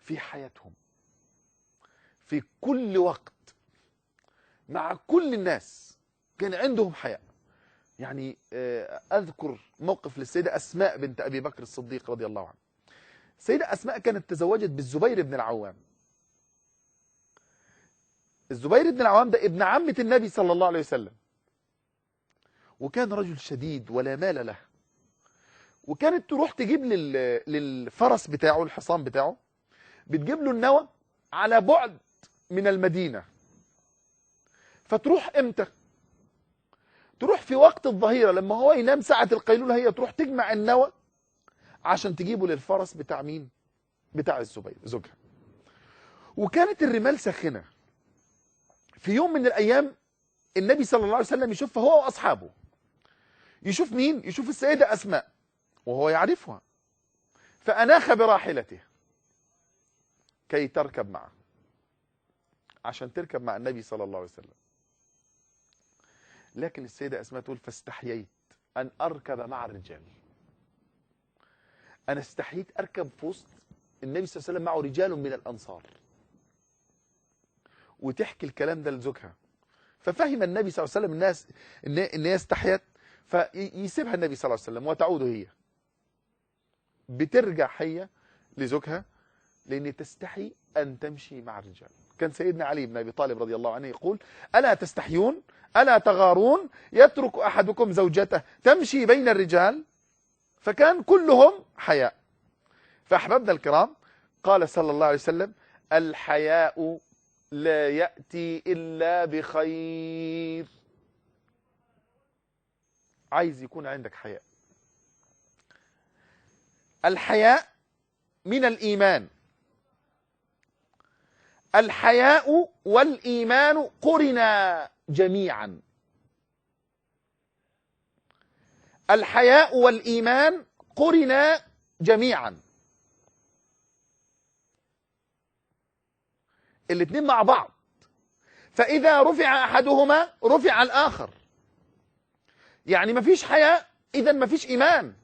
في حياتهم في كل وقت مع كل الناس كان عندهم حياء. يعني أذكر موقف للسيدة أسماء بنت أبي بكر الصديق رضي الله عنه. السيدة أسماء كانت تزوجت بالزبير بن العوام. الزبير بن العوام ده ابن عمة النبي صلى الله عليه وسلم، وكان رجل شديد ولا مال له، وكانت تروح تجيب للفرس بتاعه الحصان بتاعه، بتجيب له النوى على بعد من المدينة. فتروح امتى؟ تروح في وقت الظهيرة لما هو ينام ساعة القيلولة، هي تروح تجمع النوى عشان تجيبه للفرس بتاع مين؟ بتاع الزبير زوجها. وكانت الرمال ساخنة. في يوم من الأيام النبي صلى الله عليه وسلم يشوفها هو وأصحابه. يشوف مين؟ يشوف السيدة أسماء وهو يعرفها، فأناخ براحلته كي تركب معه، عشان تركب مع النبي صلى الله عليه وسلم. لكن السيدة أسماء تقول فاستحييت أن أركب مع الرجال. أنا استحييت أركب في وسط النبي صلى الله عليه وسلم معه رجال من الأنصار. وتحكي الكلام ده لزوجها، ففهم النبي صلى الله عليه وسلم الناس إن هي استحيت، فيسيبها النبي صلى الله عليه وسلم وتعود هي. بترجع هي لزوجها لأن تستحي أن تمشي مع الرجال. كان سيدنا علي بن أبي طالب رضي الله عنه يقول ألا تستحيون ألا تغارون يترك أحدكم زوجته تمشي بين الرجال. فكان كلهم حياء. فأحبابنا الكرام، قال صلى الله عليه وسلم الحياء لا يأتي إلا بخير. عايز يكون عندك حياء. الحياء من الإيمان. الحياء والإيمان قرنا جميعا. الحياء والإيمان قرنا جميعا. الاثنين مع بعض. فإذا رفع أحدهما رفع الآخر. يعني مفيش حياء إذا مفيش إيمان.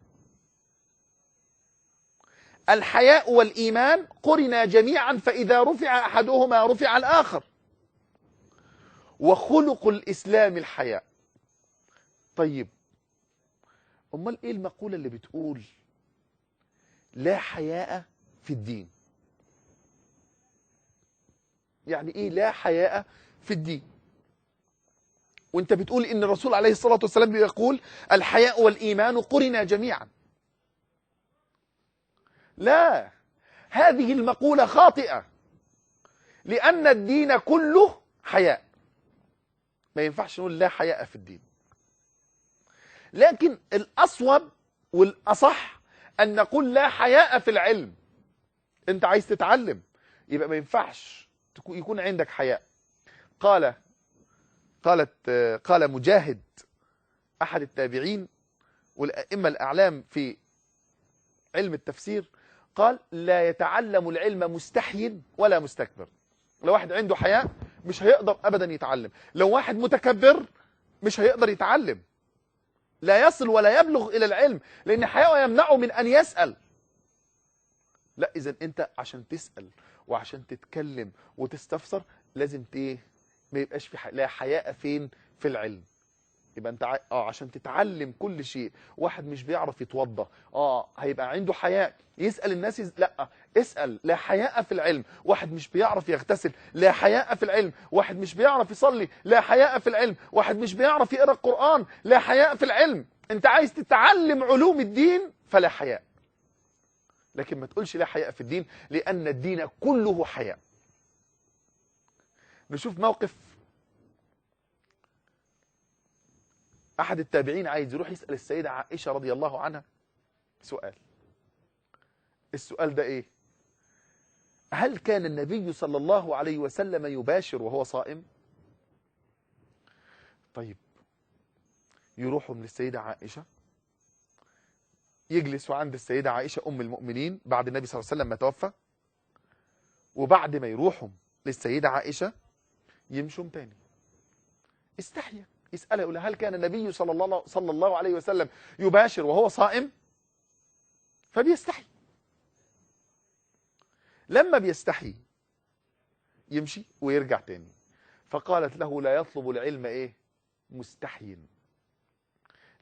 الحياء والإيمان قرنا جميعا، فإذا رفع أحدهما رفع الآخر. وخلق الإسلام الحياء. طيب أمال إيه المقولة اللي بتقول لا حياء في الدين؟ يعني إيه لا حياء في الدين؟ وانت بتقول إن الرسول عليه الصلاة والسلام يقول الحياء والإيمان قرنا جميعا. لا، هذه المقولة خاطئة، لأن الدين كله حياء. ما ينفعش نقول لا حياء في الدين. لكن الأصوب والأصح أن نقول لا حياء في العلم. أنت عايز تتعلم يبقى ما ينفعش يكون عندك حياء. قال مجاهد أحد التابعين والأئمة الأعلام في علم التفسير، قال لا يتعلم العلم مستحي ولا مستكبر. لو واحد عنده حياء مش هيقدر أبدا يتعلم. لو واحد متكبر مش هيقدر يتعلم، لا يصل ولا يبلغ إلى العلم، لأن حياءه يمنعه من أن يسأل. لا، إذا أنت عشان تسأل وعشان تتكلم وتستفسر لازم ما يبقاش في لا حياء فين؟ في العلم. يبقى انت عشان تتعلم كل شيء. واحد مش بيعرف يتوضى هيبقى عنده حياء يسأل الناس لا، اسأل، لا حياء في العلم. واحد مش بيعرف يغتسل، لا حياء في العلم. واحد مش بيعرف يصلي، لا حياء في العلم. واحد مش بيعرف يقرأ القرآن، لا حياء في العلم. انت عايز تتعلم علوم الدين فلا حياء. لكن ما تقولش لا حياء في الدين، لأن الدين كله حياء. نشوف موقف أحد التابعين عايز يروح يسأل السيدة عائشة رضي الله عنها سؤال. السؤال ده إيه؟ هل كان النبي صلى الله عليه وسلم يباشر وهو صائم؟ طيب يروحوا من السيدة عائشة، يجلسوا عند السيدة عائشة أم المؤمنين بعد النبي صلى الله عليه وسلم ما توفى، وبعد ما يروحوا للسيدة عائشة يمشوا تاني. استحيا يسألها، يقول هل كان النبي صلى الله عليه وسلم يباشر وهو صائم؟ فبيستحي. لما بيستحي يمشي ويرجع تاني. فقالت له لا يطلب العلم ايه؟ مستحي.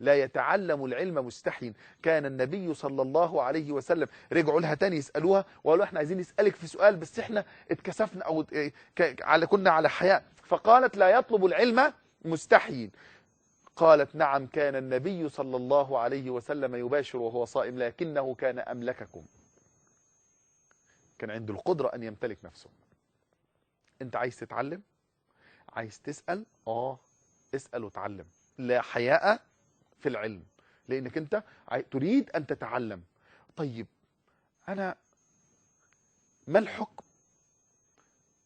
لا يتعلم العلم مستحي. كان النبي صلى الله عليه وسلم، رجعوا لها تاني يسألوها وقالوا احنا عايزين نسألك في سؤال بس احنا اتكسفنا او كنا على حياء. فقالت لا يطلب العلم مستحي. قالت نعم كان النبي صلى الله عليه وسلم يباشر وهو صائم لكنه كان أملككم. كان عنده القدرة أن يمتلك نفسه. أنت عايز تتعلم؟ عايز تسأل؟ اسأل وتعلم. لا حياء في العلم، لأنك أنت تريد أن تتعلم. طيب أنا ما الحكم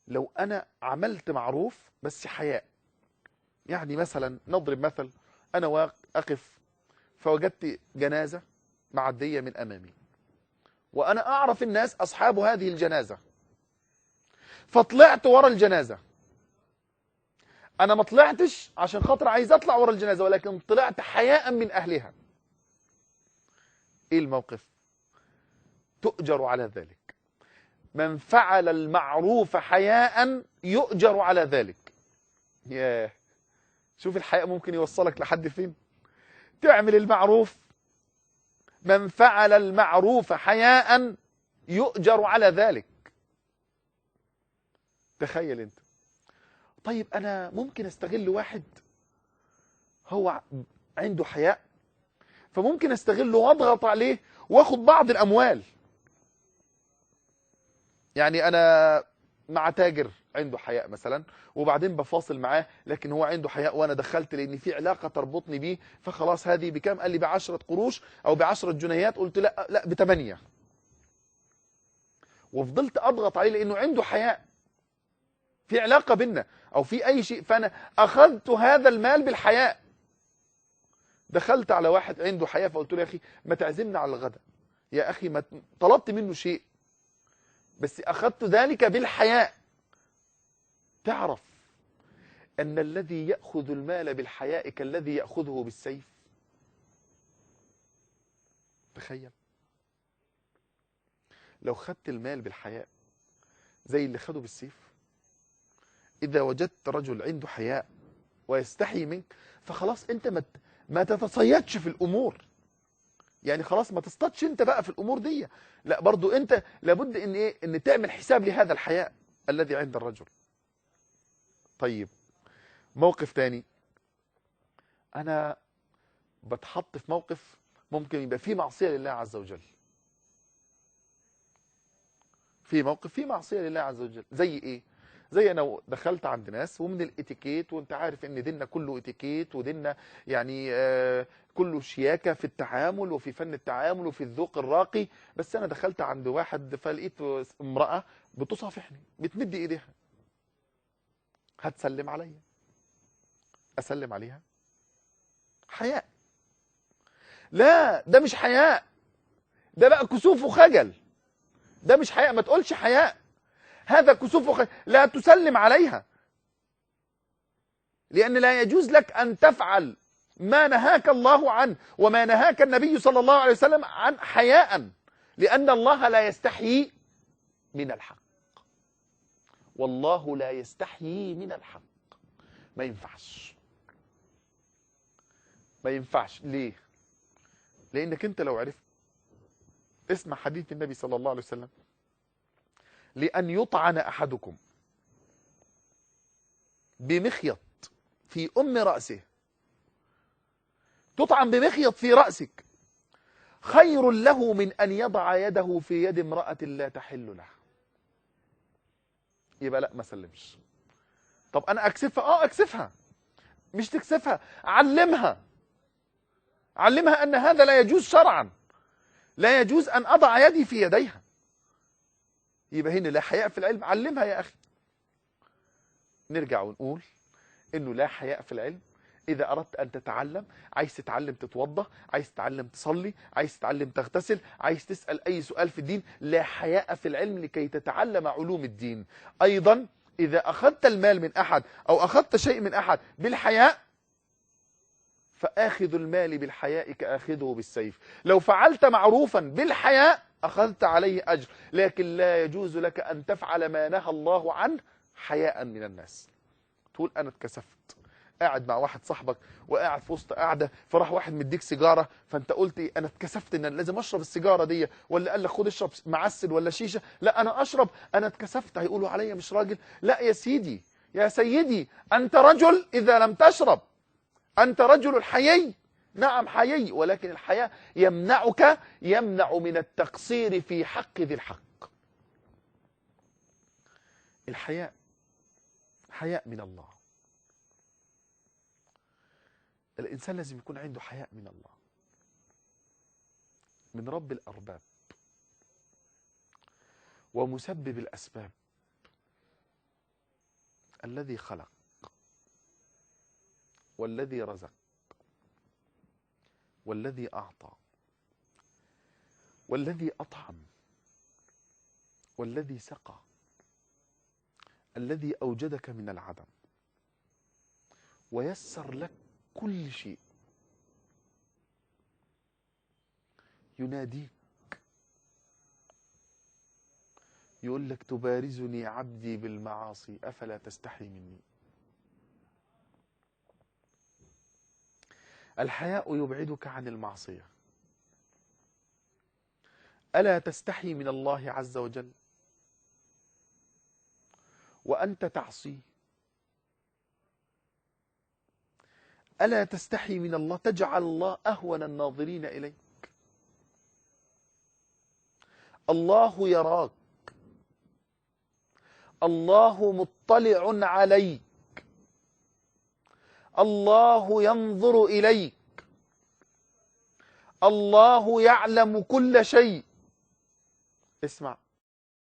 لو أنا عملت معروف بس حياء؟ يعني مثلا نضرب مثل، أنا واقف فوجدت جنازة معدية من أمامي وأنا أعرف الناس أصحاب هذه الجنازة، فطلعت ورا الجنازة. أنا ما طلعتش عشان خاطر عايز أطلع ورا الجنازة، ولكن طلعت حياء من أهلها. إيه الموقف؟ تؤجر على ذلك. من فعل المعروف حياء يؤجر على ذلك. ياه، شوف الحياء ممكن يوصلك لحد فين. تعمل المعروف، من فعل المعروف حياء يؤجر على ذلك. تخيل انت. طيب انا ممكن استغل واحد هو عنده حياء، فممكن استغله واضغط عليه واخد بعض الاموال. يعني انا مع تاجر عنده حياء مثلا، وبعدين بفاصل معاه لكن هو عنده حياء وانا دخلت لان في علاقه تربطني بيه، فخلاص هذه بكام؟ قال لي ب10 قروش او ب10 جنيهات. قلت لا ب8. وفضلت اضغط عليه لانه عنده حياء، في علاقه بينا او في اي شيء، فانا اخذت هذا المال بالحياء. دخلت على واحد عنده حياء فقلت له يا اخي ما تعزمنا على الغداء، يا اخي ما طلبت منه شيء بس اخذت ذلك بالحياء. تعرف أن الذي يأخذ المال بالحياء كالذي يأخذه بالسيف. تخيل لو خدت المال بالحياء زي اللي خده بالسيف. إذا وجدت رجل عنده حياء ويستحي منك فخلاص أنت ما تتصيدش في الأمور. يعني خلاص ما تصطادش أنت بقى في الأمور دي. لا، برضو أنت لابد إن تعمل حساب لهذا الحياء الذي عند الرجل. طيب موقف تاني، أنا بتحط في موقف ممكن يبقى فيه معصية لله عز وجل. في موقف فيه معصية لله عز وجل. زي إيه؟ زي أنا دخلت عند ناس ومن الاتيكيت، وانت عارف ان ديننا كله اتيكيت، وديننا يعني كله شياكة في التعامل وفي فن التعامل وفي الذوق الراقي. بس أنا دخلت عند واحد فلقيت امرأة بتصافحني بتمد إيديها. هتسلم عليا؟ أسلم عليها؟ حياء. لا، ده مش حياء، ده بقى كسوف وخجل. ده مش حياء، ما تقولش حياء، هذا كسوف وخجل. لا تسلم عليها، لأن لا يجوز لك أن تفعل ما نهاك الله عنه وما نهاك النبي صلى الله عليه وسلم عن حياء، لأن الله لا يستحيي من الحق. والله لا يستحيي من الحق. ما ينفعش، ما ينفعش. ليه؟ لأنك أنت لو عرفت، اسمع حديث النبي صلى الله عليه وسلم: لأن يطعن أحدكم بمخيط في أم رأسه، تطعن بمخيط في رأسك، خير له من أن يضع يده في يد امرأة لا تحل له. يبقى لا، ما سلمش. طب أنا أكسفها؟ أكسفها. مش تكسفها، علمها، علمها أن هذا لا يجوز شرعا، لا يجوز أن أضع يدي في يديها. يبقى هنا لا حياء في العلم. علمها يا أخي. نرجع ونقول إنه لا حياء في العلم. إذا أردت أن تتعلم، عايز تتعلم تتوضأ، عايز تتعلم تصلي، عايز تتعلم تغتسل، عايز تسأل أي سؤال في الدين، لا حياء في العلم لكي تتعلم علوم الدين. أيضا إذا أخذت المال من أحد أو أخذت شيء من أحد بالحياء، فآخذ المال بالحياء كآخذه بالسيف. لو فعلت معروفا بالحياء أخذت عليه أجر، لكن لا يجوز لك أن تفعل ما نهى الله عنه حياء من الناس. تقول أنا اتكسفت، قاعد مع واحد صاحبك وقاعد في وسط قاعده، فراح واحد مديك سيجاره، فانت قلت ايه؟ انا اتكسفت ان أنا لازم اشرب السيجاره دي، ولا قال لك خد اشرب معسل ولا شيشه، لا انا اشرب، انا اتكسفت، هيقولوا عليا مش راجل. لا يا سيدي يا سيدي، انت رجل اذا لم تشرب، انت رجل حيي، نعم حيي، ولكن الحياء يمنع من التقصير في حق ذي الحق. الحياء حياء من الله. الإنسان لازم يكون عنده حياء من الله، من رب الأرباب ومسبب الأسباب، الذي خلق والذي رزق والذي أعطى والذي أطعم والذي سقى، الذي أوجدك من العدم ويسر لك كل شيء. يناديك يقول لك تبارزني عبدي بالمعاصي أفلا تستحي مني. الحياء يبعدك عن المعصية. ألا تستحي من الله عز وجل وأنت تعصي؟ ألا تستحي من الله؟ تجعل الله أهون الناظرين إليك. الله يراك، الله مطلع عليك، الله ينظر إليك، الله يعلم كل شيء. اسمع،